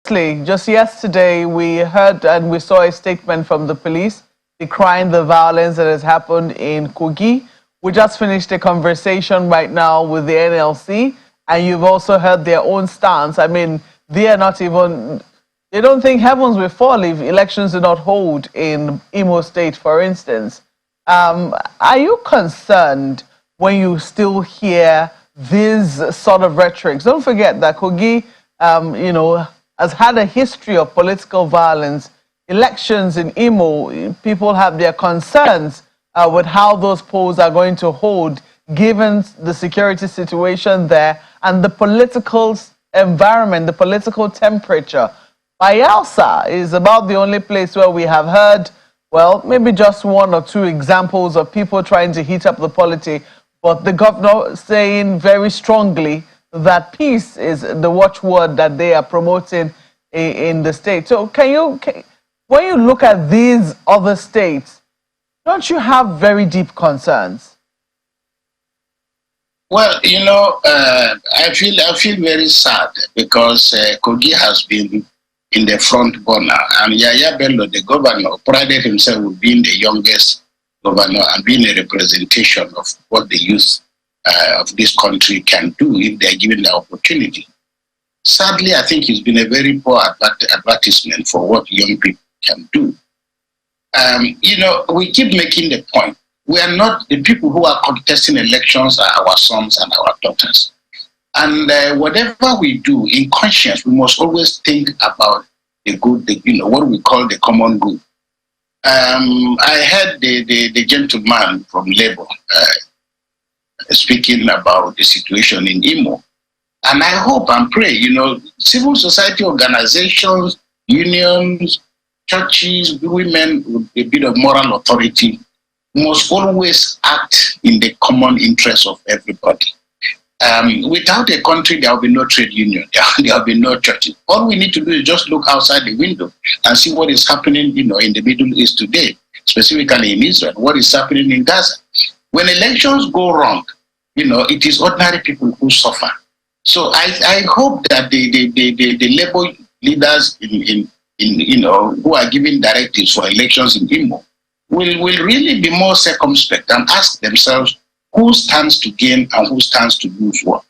Just yesterday, we heard and we saw a statement from the police decrying the violence that has happened in Kukah. We just finished a conversation right now with the NLC, and you've also heard their own stance. I mean, they are not even, they don't think heavens will fall if elections do not hold in Imo State, for instance. Are you concerned when you still hear this sort of rhetoric? Don't forget that Kukah, has had a history of political violence. Elections in Imo, people have their concerns with how those polls are going to hold, given the security situation there and the political environment, the political temperature. Bayelsa is about the only place where we have heard, well, maybe just one or two examples of people trying to heat up the polity, but the governor saying very strongly that peace is the watchword that they are promoting in the state. So when you look at these other states, don't you have very deep concerns? Well, I feel very sad because Kukah has been in the front burner, and Yahaya Bello, the governor, prided himself with being the youngest governor and being a representation of what the youth of this country can do if they are given the opportunity. Sadly, I think it's been a very poor advertisement for what young people can do. We keep making the point. We are not, the people who are contesting elections are our sons and our daughters. And whatever we do in conscience, we must always think about the good, what we call the common good. I heard the gentleman from Labour speaking about the situation in Imo. And I hope and pray, civil society organizations, unions, churches, women with a bit of moral authority must always act in the common interest of everybody. Without a country, there will be no trade union, there will be no churches. All we need to do is just look outside the window and see what is happening, in the Middle East today, specifically in Israel, what is happening in Gaza. When elections go wrong, it is ordinary people who suffer. So I hope that the Labour leaders who are giving directives for elections in Imo will really be more circumspect and ask themselves who stands to gain and who stands to lose what.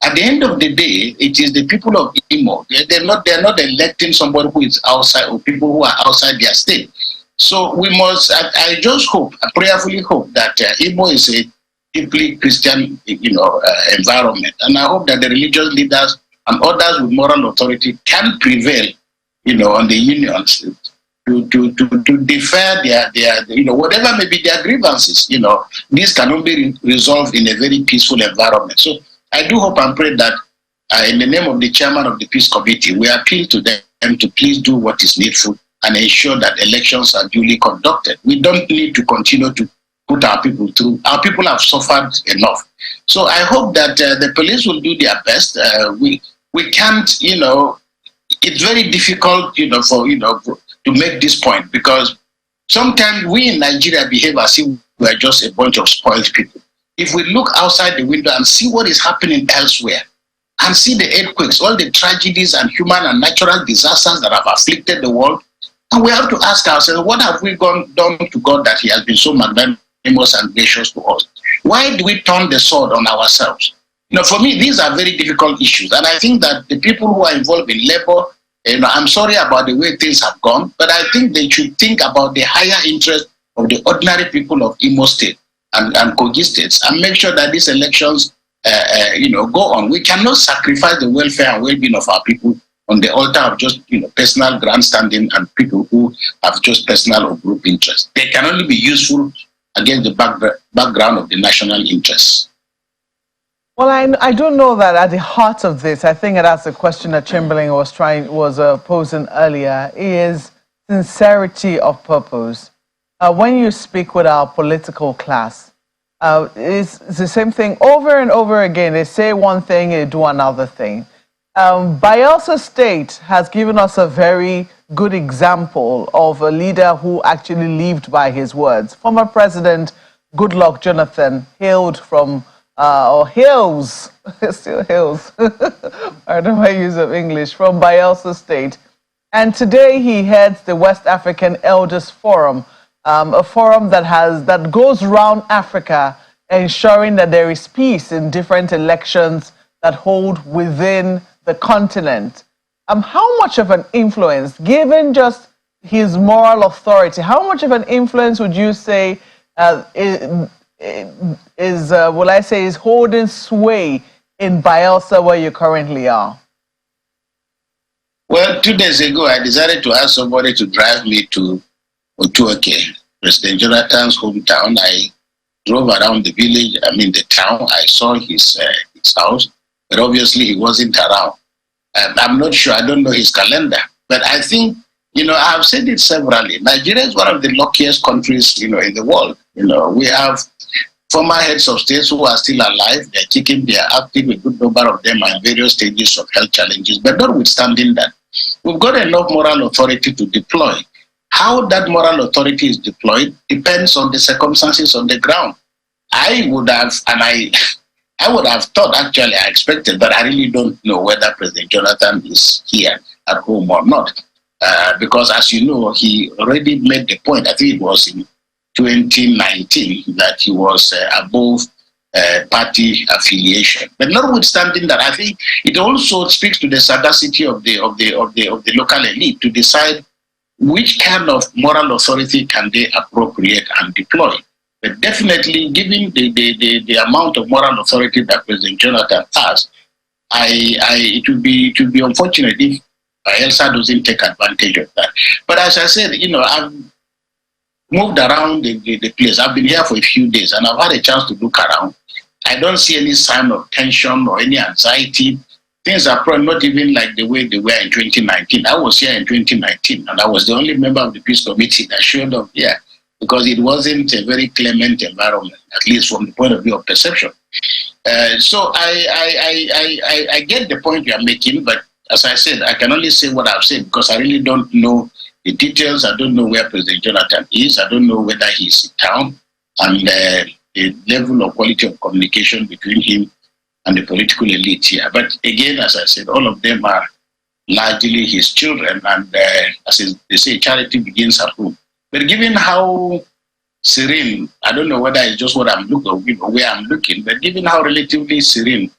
At the end of the day, it is the people of Imo. They're not electing somebody who is outside or people who are outside their state. So we must, I just hope, I prayerfully hope that Imo is a deeply Christian, environment. And I hope that the religious leaders and others with moral authority can prevail, on the unions to defer their whatever may be their grievances. This can only be resolved in a very peaceful environment. So I do hope and pray that in the name of the chairman of the Peace Committee, we appeal to them to please do what is needful and ensure that elections are duly conducted. We don't need to continue to put our people through. Our people have suffered enough. So I hope that the police will do their best. We can't, it's very difficult, to make this point because sometimes we in Nigeria behave as if we are just a bunch of spoiled people. If we look outside the window and see what is happening elsewhere, and see the earthquakes, all the tragedies and human and natural disasters that have afflicted the world, and we have to ask ourselves, what have we done to God that he has been so magnanimous and gracious to us? Why do we turn the sword on ourselves? For me, these are very difficult issues. And I think that the people who are involved in labor, I'm sorry about the way things have gone, but I think they should think about the higher interest of the ordinary people of Imo State and Kukah states and make sure that these elections, go on. We cannot sacrifice the welfare and well-being of our people on the altar of just, personal grandstanding and people who have just personal or group interests. They can only be useful against the background of the national interests. Well, I don't know that at the heart of this, I think that's the question that Chamberlain was posing earlier, is sincerity of purpose. When you speak with our political class, it's the same thing over and over again. They say one thing, they do another thing. Bayelsa State has given us a very good example of a leader who actually lived by his words. Former President Goodluck Jonathan hailed from or hails, still hails, I don't know my use of English, from Bayelsa State. And today he heads the West African Elders Forum, a forum that goes around Africa, ensuring that there is peace in different elections that hold within the continent. How much of an influence, given just his moral authority, how much of an influence would you say is holding sway in Bayelsa, where you currently are? Well, 2 days ago, I decided to ask somebody to drive me to Otuoke, President Jonathan's hometown. I drove around the village, the town. I saw his house, but obviously he wasn't around. I'm not sure, I don't know his calendar, but I think, I've said it severally. Nigeria is one of the luckiest countries, in the world. We have former heads of states who are still alive. They're kicking, they're active. A good number of them are in various stages of health challenges. But notwithstanding that, we've got enough moral authority to deploy. How that moral authority is deployed depends on the circumstances on the ground. I would have thought, actually, I expected, but I really don't know whether President Jonathan is here at home or not. Because, as you know, he already made the point, I think it was in 2019, that he was above party affiliation. But notwithstanding that, I think it also speaks to the sagacity of the local elite to decide which kind of moral authority can they appropriate and deploy. But definitely, given the amount of moral authority that President Jonathan has, it would be unfortunate if Elsa doesn't take advantage of that. But as I said, I've moved around the place. I've been here for a few days, and I've had a chance to look around. I don't see any sign of tension or any anxiety. Things are probably not even like the way they were in 2019. I was here in 2019, and I was the only member of the peace committee that showed up here, because it wasn't a very clement environment, at least from the point of view of perception. So I get the point you are making, but as I said, I can only say what I've said, because I really don't know the details. I don't know where President Jonathan is. I don't know whether he's in town, and the level of quality of communication between him and the political elite here. But again, as I said, all of them are largely his children, and as they say, charity begins at home. But given how serene, I don't know whether it's just what I'm looking, where I'm looking, but given how relatively serene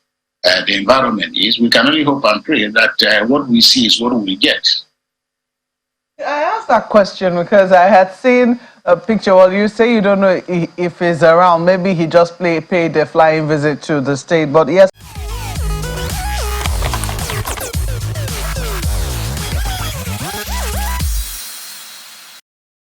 the environment is, we can only hope and pray that what we see is what we get. I asked that question because I had seen a picture. Well, you say you don't know if he's around. Maybe he just paid a flying visit to the state. But yes.